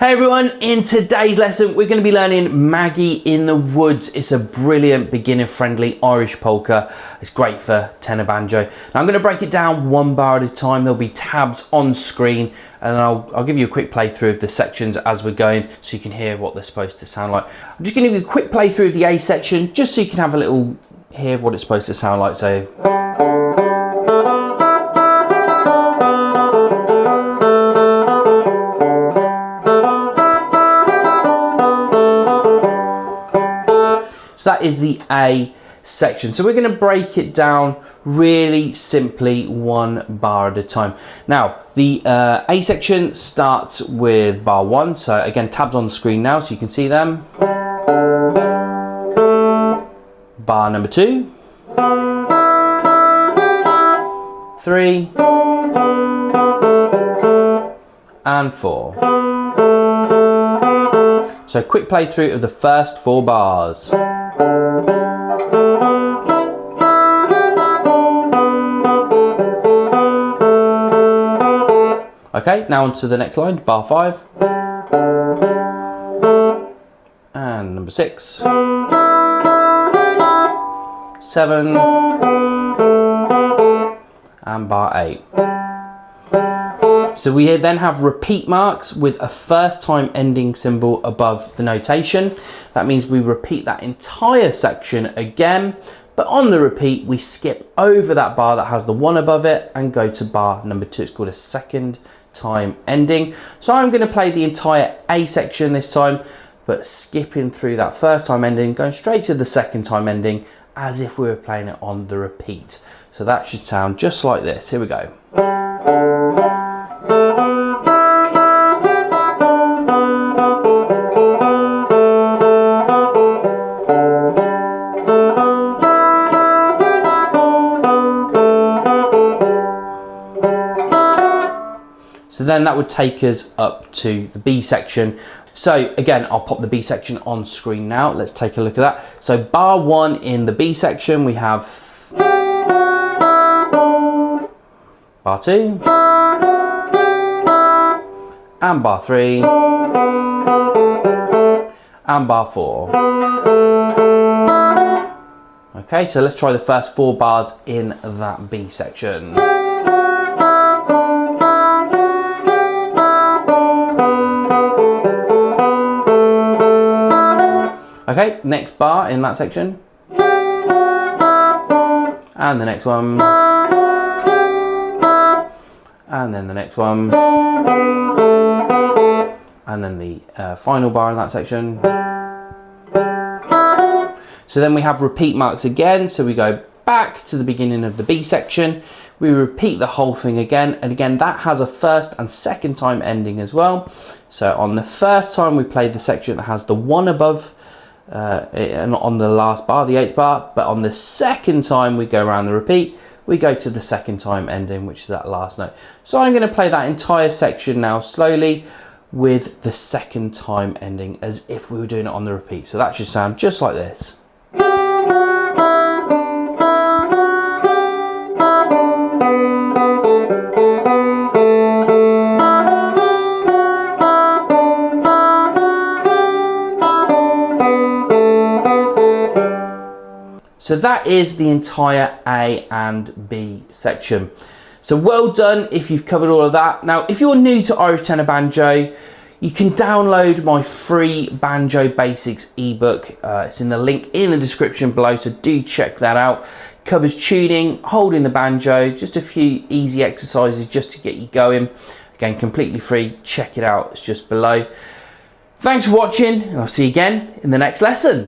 Hey everyone, in today's lesson we're going to be learning Maggie in the Woods. It's a brilliant beginner friendly Irish polka. It's great for tenor banjo. Now I'm going to break it down one bar at a time. There'll be tabs on screen and I'll give you a quick playthrough of the sections as we're going so you can hear what they're supposed to sound like. I'm just going to give you a quick playthrough of the A section just so you can have a little hear of what it's supposed to sound like. So that is the A section. So we're going to break it down really simply one bar at a time. Now the A section starts with bar 1. So again, tabs on the screen now so you can see them. Bar number 2. 3. And 4. So quick playthrough of the first 4 bars. Okay, now on to the next line, bar 5. And number 6. 7. And bar 8. So we then have repeat marks with a first time ending symbol above the notation. That means we repeat that entire section again, but on the repeat we skip over that bar that has the 1 above it and go to bar number 2. It's called a second time ending. So I'm going to play the entire A section this time, but skipping through that first time ending, going straight to the second time ending as if we were playing it on the repeat. So that should sound just like this. Here we go. So then that would take us up to the B section. So again, I'll pop the B section on screen now. Let's take a look at that. So bar 1 in the B section, we have bar 2 and bar 3 and bar 4. Okay, so let's try the first 4 bars in that B section. Okay, next bar in that section. And the next one. And then the next one. And then the final bar in that section. So then we have repeat marks again. So we go back to the beginning of the B section. We repeat the whole thing again. And again, that has a first and second time ending as well. So on the first time we play the section that has the 1 above and on the last bar, the 8th bar, but on the second time we go around the repeat, we go to the second time ending, which is that last note. So I'm going to play that entire section now slowly with the second time ending as if we were doing it on the repeat. So that should sound just like this. So that is the entire A and B section. So well done if you've covered all of that. Now, if you're new to Irish tenor banjo, you can download my free Banjo Basics ebook. It's in the link in the description below, so do check that out. Covers tuning, holding the banjo, just a few easy exercises just to get you going. Again, completely free. Check it out, it's just below. Thanks for watching, and I'll see you again in the next lesson.